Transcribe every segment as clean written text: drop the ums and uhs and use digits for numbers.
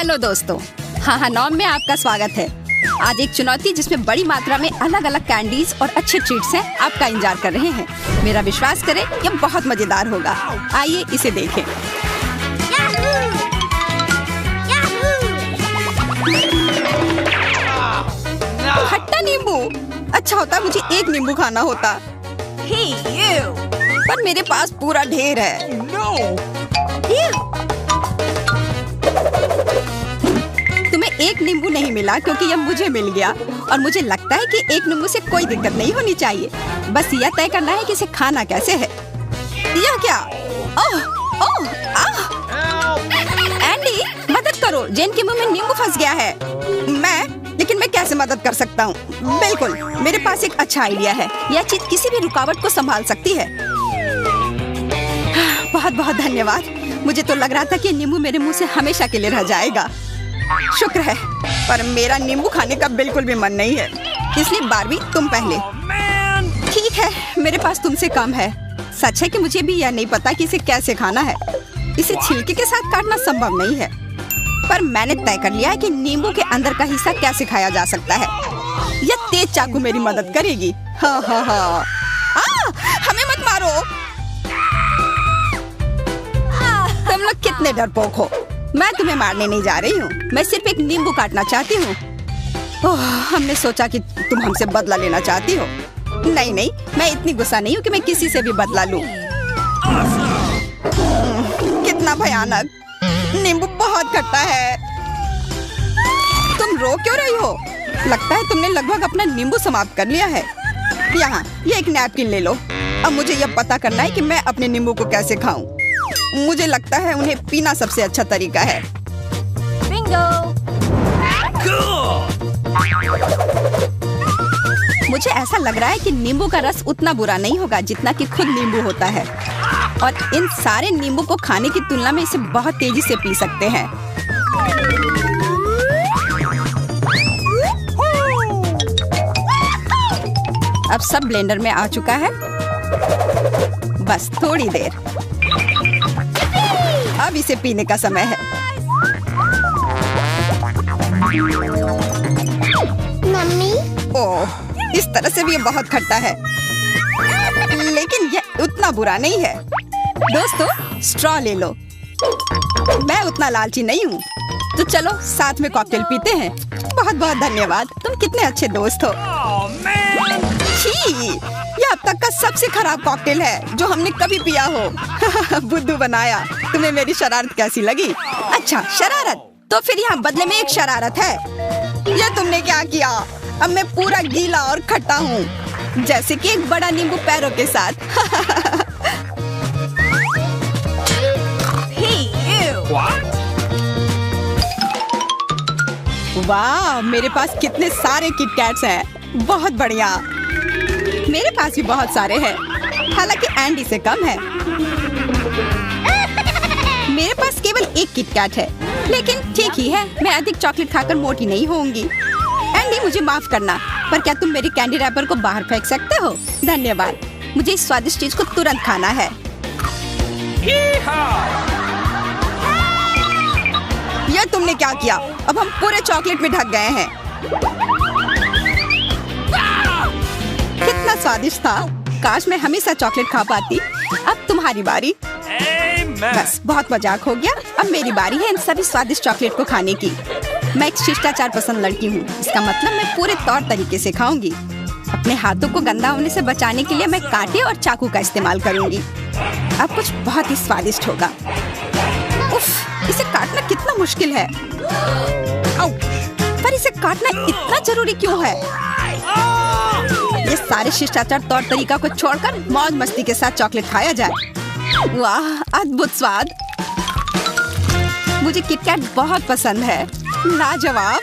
Hello दोस्तों, हाँ नॉम में आपका स्वागत है। आज एक चुनौती जिसमें बड़ी मात्रा में अलग अलग कैंडीज और अच्छे ट्रीट्स हैं आपका इंतजार कर रहे हैं। मेरा विश्वास करें ये बहुत मजेदार होगा। आइए इसे देखें। खट्टा नींबू। अच्छा होता मुझे एक नींबू खाना होता। पर मेरे पास पूरा ढेर है। तुम्हें एक नींबू नहीं मिला क्योंकि यह मुझे मिल गया और मुझे लगता है कि एक नींबू से कोई दिक्कत नहीं होनी चाहिए। बस यह तय करना है कि इसे खाना कैसे है। यह क्या? ओह ओह एंडी, मदद करो, जेन के मुंह में नींबू फंस गया है। लेकिन मैं कैसे मदद कर सकता हूँ? बिल्कुल, मेरे पास एक अच्छा आइडिया है। यह चीज किसी भी रुकावट को संभाल सकती है। बहुत बहुत धन्यवाद। मुझे तो लग रहा था कि नींबू मेरे मुंह से हमेशा के लिए रह जाएगा। शुक्र है, पर मेरा नींबू खाने का बिल्कुल भी मन नहीं है। इसलिए बारबी तुम पहले। ठीक है, मेरे पास तुमसे कम है। सच है कि मुझे भी यह नहीं पता कि इसे कैसे खाना है। इसे छिलके के साथ काटना संभव नहीं है, पर मैंने तय कर लिया है कि नींबू के अंदर का हिस्सा कैसे खाया जा सकता है। यह तेज चाकू मेरी मदद करेगी। हाँ। हमें मत मारो। तुम लोग कितने डरपोक हो। मैं तुम्हें मारने नहीं जा रही हूँ, मैं सिर्फ एक नींबू काटना चाहती हूँ। हमने सोचा कि तुम हमसे बदला लेना चाहती हो। नहीं, मैं इतनी गुस्सा नहीं हूँ कि मैं किसी से भी बदला लूँ। कितना भयानक। नींबू बहुत खट्टा है। तुम रो क्यों रही हो? लगता है तुमने लगभग अपना नींबू समाप्त कर लिया है। यहाँ ये एक नैपकिन ले लो। अब मुझे यह पता करना है कि मैं अपने नींबू को कैसे खाऊं। मुझे लगता है उन्हें पीना सबसे अच्छा तरीका है। बिंगो। मुझे ऐसा लग रहा है कि नींबू का रस उतना बुरा नहीं होगा जितना कि खुद नींबू होता है, और इन सारे नींबू को खाने की तुलना में इसे बहुत तेजी से पी सकते हैं। अब सब ब्लेंडर में आ चुका है। बस थोड़ी देर। अब इसे पीने का समय है। मम्मी, ओह, इस तरह से भी ये बहुत खट्टा है, लेकिन ये उतना बुरा नहीं है। दोस्तों, स्ट्रॉ ले लो। मैं उतना लालची नहीं हूँ, तो चलो साथ में कॉकटेल पीते हैं। बहुत बहुत धन्यवाद, तुम कितने अच्छे दोस्त हो। ये अब तक का सबसे खराब कॉकटेल है जो हमने कभी पिया हो। बुद्धू बनाया। तुम्हें मेरी शरारत कैसी लगी? अच्छा, शरारत, तो फिर यहाँ बदले में एक शरारत है। ये तुमने क्या किया? अब मैं पूरा गीला और खट्टा हूँ, जैसे कि एक बड़ा नींबू पैरों के साथ। वाह, मेरे पास कितने सारे किटकैट्स हैं। बहुत बढ़िया। मेरे पास भी बहुत सारे हैं, हालांकि एंडी से कम है। मेरे पास केवल एक किटकैट है, लेकिन ठीक ही है। मैं अधिक चॉकलेट खाकर मोटी नहीं होंगी। एंडी, मुझे माफ करना, पर क्या तुम मेरी कैंडी रैपर को बाहर फेंक सकते हो? धन्यवाद। मुझे इस स्वादिष्ट चीज को तुरंत खाना है। यह तुमने क्या किया? अब हम पूरे चॉकलेट में ढक गए हैं। कितना स्वादिष्ट था। काश मैं हमेशा चॉकलेट खा पाती। अब तुम्हारी बारी। बस बहुत मजाक हो गया। अब मेरी बारी है इन सभी स्वादिष्ट चॉकलेट को खाने की। मैं एक शिष्टाचार पसंद लड़की हूँ, इसका मतलब मैं पूरे तौर तरीके से खाऊंगी। अपने हाथों को गंदा होने से बचाने के लिए मैं कांटे और चाकू का इस्तेमाल करूंगी। अब कुछ बहुत ही स्वादिष्ट होगा। उफ, इसे काटना कितना मुश्किल है। पर इसे काटना इतना जरूरी क्यों है? ये सारे शिष्टाचार तौर तरीका को छोड़कर मौज मस्ती के साथ चॉकलेट खाया जाए। वाह, अद्भुत स्वाद। मुझे किटकैट बहुत पसंद है। लाजवाब।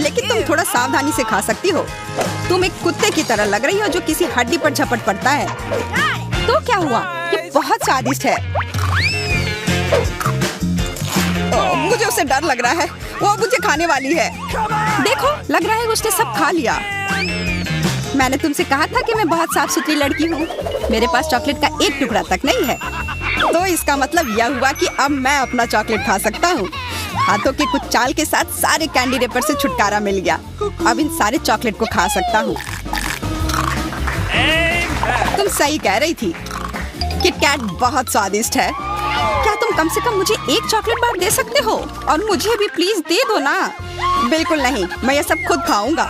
लेकिन तुम थोड़ा सावधानी से खा सकती हो। तुम एक कुत्ते की तरह लग रही हो जो किसी हड्डी पर झपट पड़ता है। तो क्या हुआ? ये बहुत स्वादिष्ट है। मुझे उससे डर लग रहा है। वो मुझे खाने वाली है। देखो, लग रहा है उसने सब खा लिया। मैंने तुमसे कहा था कि मैं बहुत साफ सुथरी लड़की हूँ। मेरे पास चॉकलेट का एक टुकड़ा तक नहीं है। तो इसका मतलब यह हुआ कि अब मैं अपना चॉकलेट खा सकता हूँ। हाथों के कुछ चाल के साथ सारे कैंडी रेपर से छुटकारा मिल गया। अब इन सारे चॉकलेट को खा सकता हूँ। तुम सही कह रही थी। किटकैट बहुत स्वादिष्ट है। क्या तुम कम से कम मुझे एक चॉकलेट बार दे सकते हो? और मुझे भी प्लीज दे दो ना। बिल्कुल नहीं, मैं ये सब खुद खाऊंगा।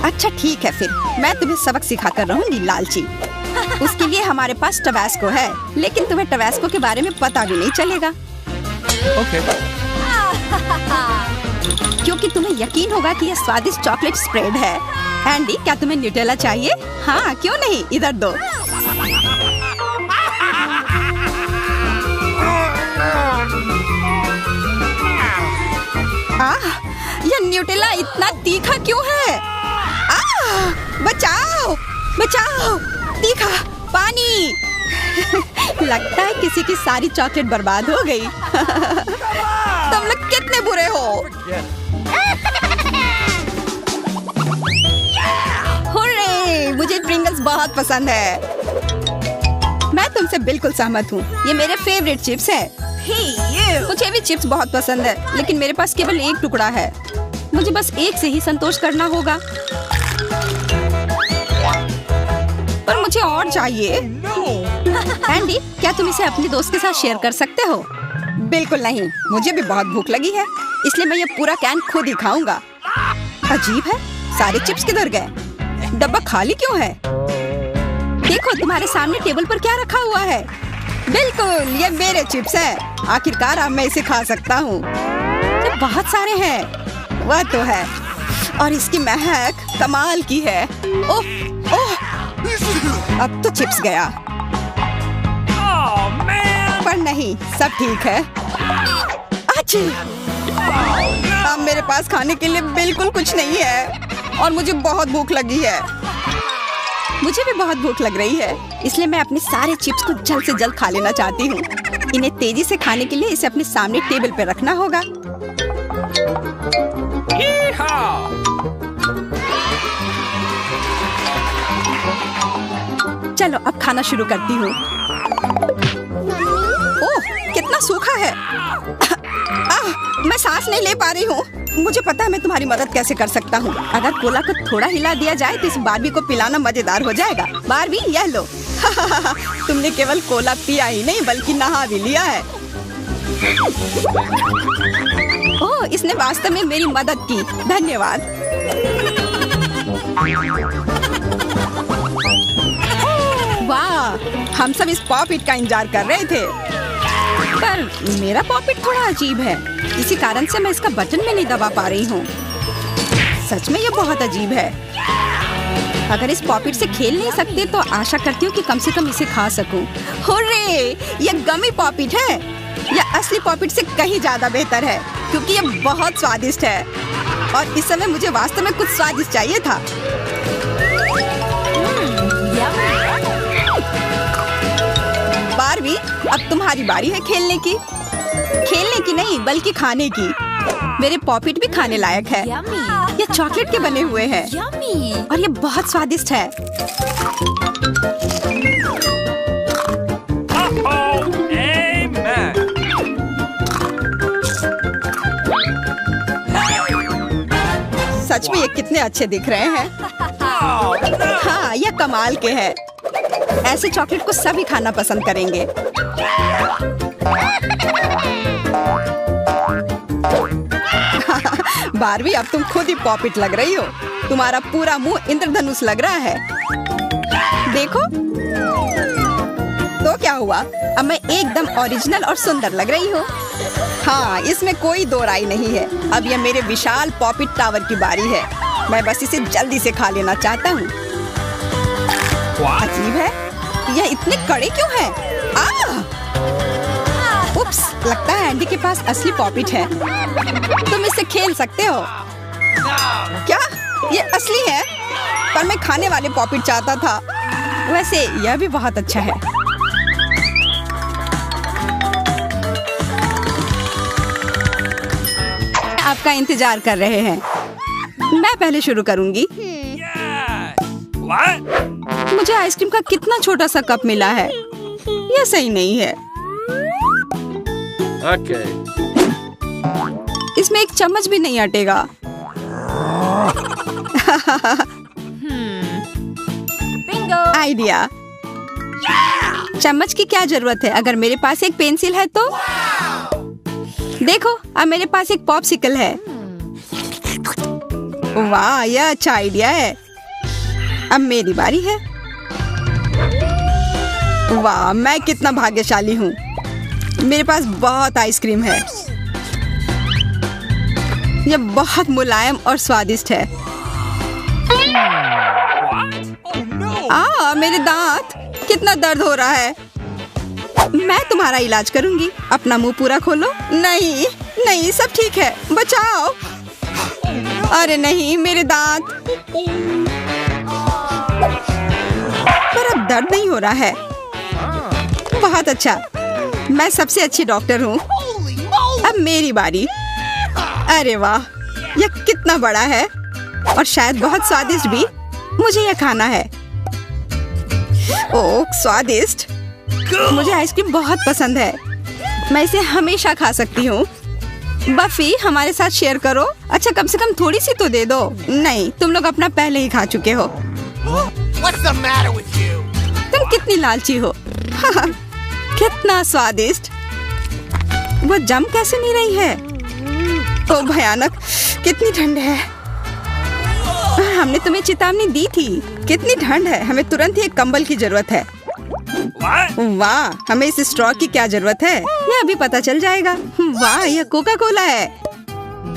अच्छा ठीक है, फिर मैं तुम्हें सबक सिखा कर रहूंगी लालची। उसके लिए हमारे पास टबैस्को है, लेकिन तुम्हें टबैस्को के बारे में पता भी नहीं चलेगा। Okay. क्योंकि तुम्हें यकीन होगा कि यह स्वादिष्ट चॉकलेट स्प्रेड है। एंडी, क्या तुम्हें न्यूटेला चाहिए? हाँ, क्यों नहीं, इधर दो। यह न्यूटेला इतना तीखा क्यों है? बचाओ, बचाओ, तीखा पानी। लगता है किसी की सारी चॉकलेट बर्बाद हो गई। तुम लोग कितने बुरे हो। हुर्रे, मुझे प्रिंगल्स बहुत पसंद है। मैं तुमसे बिल्कुल सहमत हूँ। ये मेरे फेवरेट चिप्स है। मुझे भी चिप्स बहुत पसंद है, लेकिन मेरे पास केवल एक टुकड़ा है। मुझे बस एक से ही संतोष करना होगा। पर मुझे और चाहिए। एंडी, क्या तुम इसे अपने दोस्त के साथ शेयर कर सकते हो? बिल्कुल नहीं, मुझे भी बहुत भूख लगी है, इसलिए मैं ये पूरा कैन खुद ही खाऊंगा। अजीब है, सारे चिप्स किधर गए? डब्बा खाली क्यों है? देखो, तुम्हारे सामने टेबल पर क्या रखा हुआ है। बिल्कुल, ये मेरे चिप्स हैं। आखिरकार अब मैं इसे खा सकता हूँ। ये बहुत सारे हैं। वह तो है, और इसकी महक कमाल की है। ओह, ओह, अब तो चिप्स गया। पर नहीं, सब ठीक है। अच्छी, अब मेरे पास खाने के लिए बिल्कुल कुछ नहीं है, और मुझे बहुत भूख लगी है। मुझे भी बहुत भूख लग रही है, इसलिए मैं अपने सारे चिप्स को जल्द से जल्द खा लेना चाहती हूँ। इन्हें तेजी से खाने के लिए इसे अपने सामने टेबल पर रखना होगा। चलो, अब खाना शुरू करती हूँ। ओह, कितना सूखा है। मैं सांस नहीं ले पा रही हूँ। मुझे पता है मैं तुम्हारी मदद कैसे कर सकता हूँ। अगर कोला को थोड़ा हिला दिया जाए तो इस बारबी को पिलाना मजेदार हो जाएगा। बारबी, यह लो। तुमने केवल कोला पिया ही नहीं, बल्कि नहा भी लिया है। ओह, इसने वास्तव में मेरी मदद की। धन्यवाद। वाह, हम सब इस पॉपिट का इंतजार कर रहे थे। पर मेरा पॉपिट थोड़ा अजीब है। किसी कारण से मैं इसका बटन में नहीं दबा पा रही हूँ। सच में ये बहुत अजीब है। अगर इस पॉपिट से खेल नहीं सकते तो आशा करती हूँ कि कम से कम इसे खा सकूं। हुर्रे, ये गमी पॉपिट है। यह असली पॉपिट से कहीं ज्यादा बेहतर है, क्योंकि ये बहुत स्वादिष्ट है। और इस समय मुझे वास्तव में कुछ स्वादिष्ट चाहिए था। बारबी, अब तुम्हारी बारी है खेलने की। खेलने की नहीं, बल्कि खाने की। मेरे पॉपिट भी खाने लायक है। ये चॉकलेट के बने हुए हैं, और ये बहुत स्वादिष्ट है। सच में ये कितने अच्छे दिख रहे हैं। हाँ, ये कमाल के हैं। ऐसे चॉकलेट को सभी खाना पसंद करेंगे। बारबी, अब तुम खुद ही पॉपिट लग रही हो। तुम्हारा पूरा मुंह इंद्रधनुष लग रहा है। देखो तो क्या हुआ, अब मैं एकदम ओरिजिनल और सुंदर लग रही हूँ। हाँ, इसमें कोई दो राय नहीं है। अब यह मेरे विशाल पॉपिट टावर की बारी है। मैं बस इसे जल्दी से खा लेना चाहता हूँ। अजीब है, यह इतने कड़े क्यों हैं? उप्स, लगता है एंडी के पास असली पॉपिट है। तुम इससे खेल सकते हो। क्या ये असली है? पर मैं खाने वाले पॉपिट चाहता था। वैसे यह भी बहुत अच्छा है। आपका इंतजार कर रहे हैं। मैं पहले शुरू करूंगी। मुझे आइसक्रीम का कितना छोटा सा कप मिला है, यह सही नहीं है। Okay. इसमें एक चम्मच भी नहीं अटेगा। आइडिया। चम्मच की क्या जरूरत है अगर मेरे पास एक पेंसिल है तो? देखो, अब मेरे पास एक पॉप्सिकल है। वाह, यह अच्छा आइडिया है। अब मेरी बारी है। वाह, मैं कितना भाग्यशाली हूँ। मेरे पास बहुत आइसक्रीम है। यह बहुत मुलायम और स्वादिष्ट है। मेरे दांत, कितना दर्द हो रहा है। मैं तुम्हारा इलाज करूंगी। अपना मुंह पूरा खोलो। नहीं नहीं, सब ठीक है, बचाओ। अरे नहीं, मेरे दांत। पर अब दर्द नहीं हो रहा है। बहुत अच्छा, मैं सबसे अच्छी डॉक्टर हूँ। अब मेरी बारी। अरे वाह, यह कितना बड़ा है और शायद बहुत स्वादिष्ट भी। मुझे यह खाना है। ओह, स्वादिष्ट। मुझे आइसक्रीम बहुत पसंद है। मैं इसे हमेशा खा सकती हूँ। बफी, हमारे साथ शेयर करो। अच्छा, कम से कम थोड़ी सी तो दे दो। नहीं, तुम लोग अपना पहले ही खा चुके हो। What's the matter with you? तुम कितनी लालची हो। कितना स्वादिष्ट। वो जम कैसे नहीं रही है? तो भयानक, कितनी ठंड है। हमने तुम्हें चेतावनी दी थी। कितनी ठंड है, हमें तुरंत ही एक कंबल की जरूरत है। वाह, हमें इस स्ट्रॉ की क्या जरूरत है, यह अभी पता चल जाएगा। वाह, यह कोका कोला है।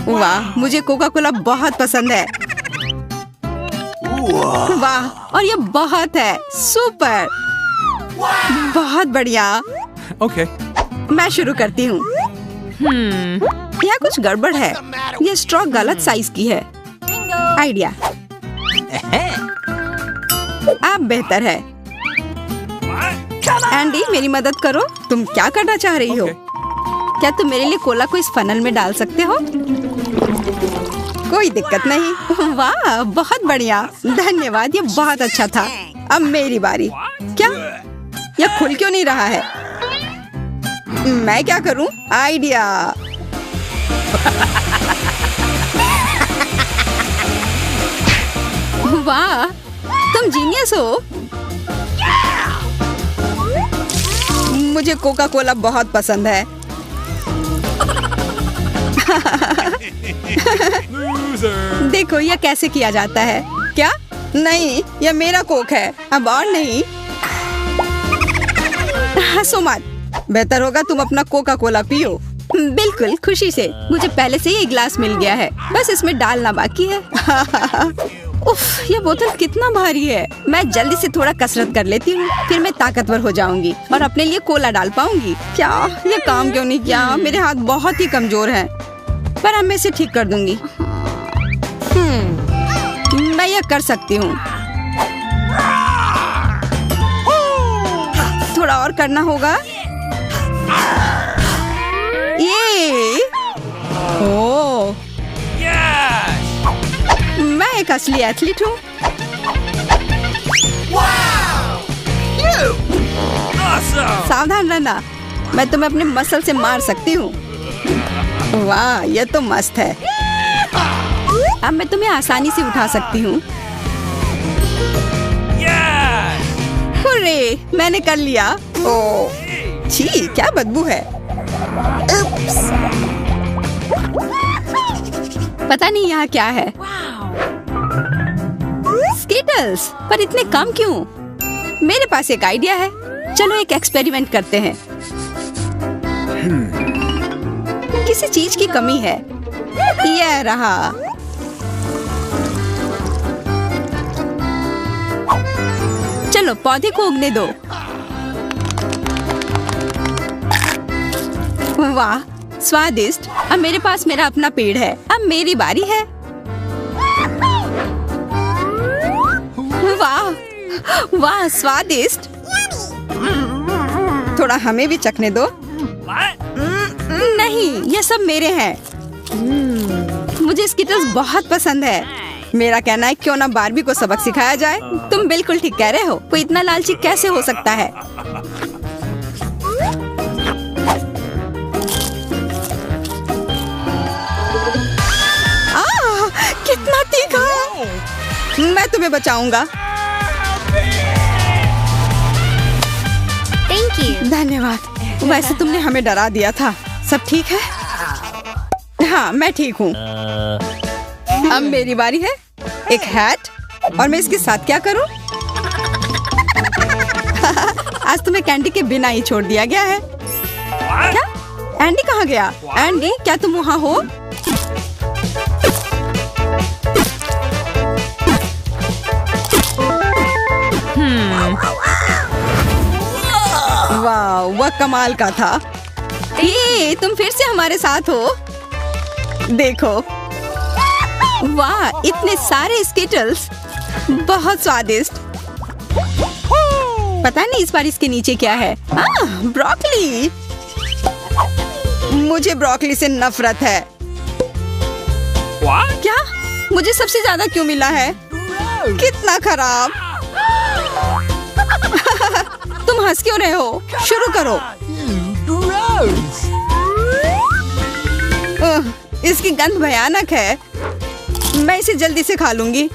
वाह, मुझे कोका कोला बहुत पसंद है। वाह, और यह बहुत है। सुपर, बहुत बढ़िया। Okay. मैं शुरू करती हूँ। यहाँ कुछ गड़बड़ है। यह स्ट्रॉ गलत साइज की है। आइडिया। अब बेहतर है। एंडी, मेरी मदद करो। तुम क्या करना चाह रही हो? क्या तुम मेरे लिए कोला को इस फनल में डाल सकते हो? कोई दिक्कत नहीं। वाह, बहुत बढ़िया, धन्यवाद, ये बहुत अच्छा था। अब मेरी बारी। क्या यह खुल क्यों नहीं रहा है? मैं क्या करूं? आइडिया। वाह, तुम जीनियस हो। मुझे कोका कोला बहुत पसंद है। देखो, यह कैसे किया जाता है। क्या? नहीं, यह मेरा कोक है। अब और नहीं। हंसो मत। बेहतर होगा तुम अपना कोका कोला पियो। बिल्कुल, खुशी से। मुझे पहले से ही एक गिलास मिल गया है, बस इसमें डालना बाकी है। उफ, यह बोतल कितना भारी है। मैं जल्दी से थोड़ा कसरत कर लेती हूँ, फिर मैं ताकतवर हो जाऊंगी और अपने लिए कोला डाल पाऊंगी। क्या यह काम क्यों नहीं किया? मेरे हाथ बहुत ही कमजोर हैं, पर अब मैं इसे ठीक कर दूंगी। मैं यह कर सकती हूँ। थोड़ा और करना होगा। ये ओह, मैं एक असली एथलीट हूँ। सावधान रहना, मैं तुम्हें अपने मसल से मार सकती हूँ। वाह, यह तो मस्त है। अब मैं तुम्हें आसानी से उठा सकती हूँ। हुर्रे, मैंने कर लिया। ओह छी, क्या बदबू है। पता नहीं यहाँ क्या है। स्कीटल्स, पर इतने कम क्यों? मेरे पास एक आइडिया है। चलो एक एक्सपेरिमेंट करते हैं। किसी चीज की कमी है। यह रहा। चलो पौधे को उगने दो। वाह, स्वादिष्ट। अब मेरे पास मेरा अपना पेड़ है। अब मेरी बारी है। वाह वाह, स्वादिष्ट। थोड़ा हमें भी चखने दो। नहीं, ये सब मेरे हैं। मुझे स्कीटल्स बहुत पसंद है। मेरा कहना है क्यों ना बारबी को सबक सिखाया जाए। तुम बिल्कुल ठीक कह रहे हो। कोई इतना लालची कैसे हो सकता है? कितना तीखा! मैं तुम्हें बचाऊंगा। Thank you. धन्यवाद। वैसे तुमने हमें डरा दिया था। सब ठीक है? हाँ, मैं ठीक हूँ। अब मेरी बारी है। एक हैट, और मैं इसके साथ क्या करूँ? आज तुम्हें कैंडी के बिना ही छोड़ दिया गया है। क्या? एंडी कहाँ गया? एंडी, क्या तुम वहाँ हो? वाह, वह कमाल का था। ये तुम फिर से हमारे साथ हो। देखो, वाह, इतने सारे स्किटल्स, बहुत स्वादिष्ट। पता नहीं इस बार इसके नीचे क्या है। ब्रोकली। मुझे ब्रोकली से नफरत है। क्या? मुझे सबसे ज्यादा क्यों मिला है? कितना खराब। तुम हंस क्यों रहे हो? शुरू करो। इसकी गंध भयानक है। मैं इसे जल्दी से खा लूंगी।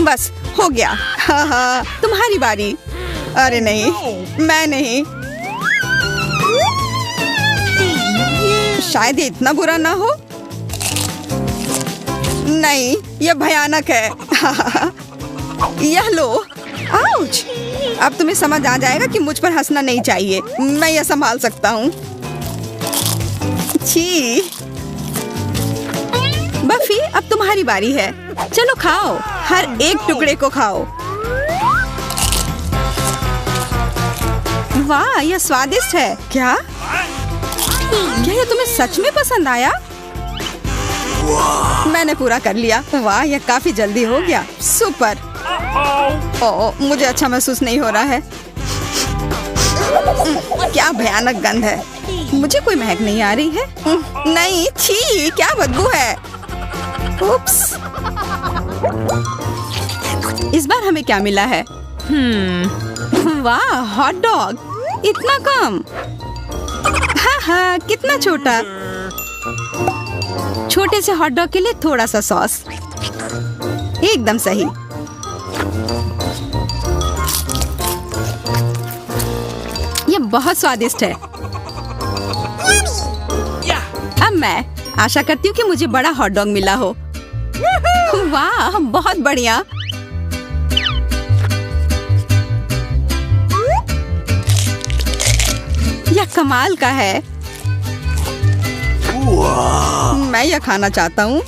बस हो गया। हाँ, तुम्हारी बारी। अरे नहीं, मैं नहीं। शायद ये इतना बुरा ना हो। नहीं, यह भयानक है। यह लो। आउच! अब तुम्हें समझ आ जाएगा कि मुझ पर हंसना नहीं चाहिए। मैं यह संभाल सकता हूँ। छी! बफी, अब तुम्हारी बारी है। चलो खाओ, हर एक टुकड़े को खाओ। वाह, यह स्वादिष्ट है। क्या यह तुम्हें सच में पसंद आया? मैंने पूरा कर लिया। वाह, यह काफी जल्दी हो गया। सुपर। ओह, मुझे अच्छा महसूस नहीं हो रहा है। क्या भयानक गंध है। मुझे कोई महक नहीं आ रही है। नहीं, छी, क्या बदबू है। उप्स। इस बार हमें क्या मिला है? वाह, हॉट डॉग। इतना कम। हाँ, कितना छोटा। छोटे से हॉट डॉग के लिए थोड़ा सा सॉस। एकदम सही। ये बहुत स्वादिष्ट है। अब मैं आशा करती हूँ कि मुझे बड़ा हॉट डॉग मिला हो। वाह, बहुत बढ़िया। यह कमाल का है। मैं यह खाना चाहता हूँ।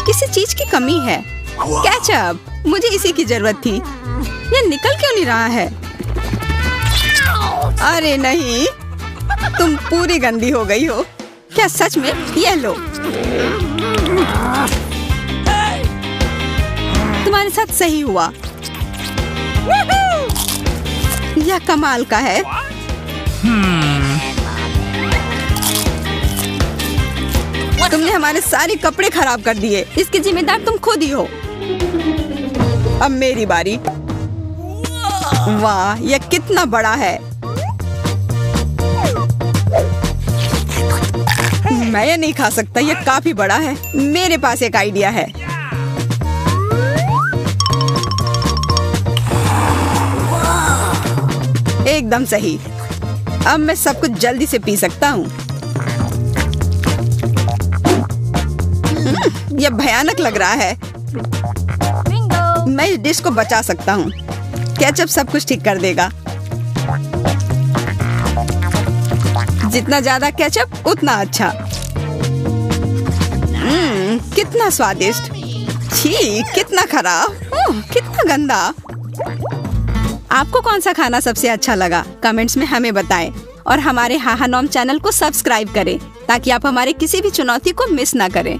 किसी चीज की कमी है। केचप, मुझे इसी की जरूरत थी। यह निकल क्यों नहीं रहा है? अरे नहीं, तुम पूरी गंदी हो गई हो। क्या सच में? यह लो। तुम्हारे साथ सही हुआ। यह कमाल का है। तुमने हमारे सारे कपड़े खराब कर दिए। इसके जिम्मेदार तुम खुद ही हो। अब मेरी बारी। वाह, यह कितना बड़ा है। मैं ये नहीं खा सकता। यह काफी बड़ा है। मेरे पास एक आइडिया है। एकदम सही। अब मैं सब कुछ जल्दी से पी सकता हूँ। यह भयानक लग रहा है। मैं इस डिश को बचा सकता हूँ। केचप सब कुछ ठीक कर देगा। जितना ज्यादा केचप उतना अच्छा। कितना स्वादिष्ट। छी, कितना खराब। कितना गंदा। आपको कौन सा खाना सबसे अच्छा लगा? कमेंट्स में हमें बताएं और हमारे हाहा नॉम चैनल को सब्सक्राइब करें ताकि आप हमारे किसी भी चुनौती को मिस ना करें।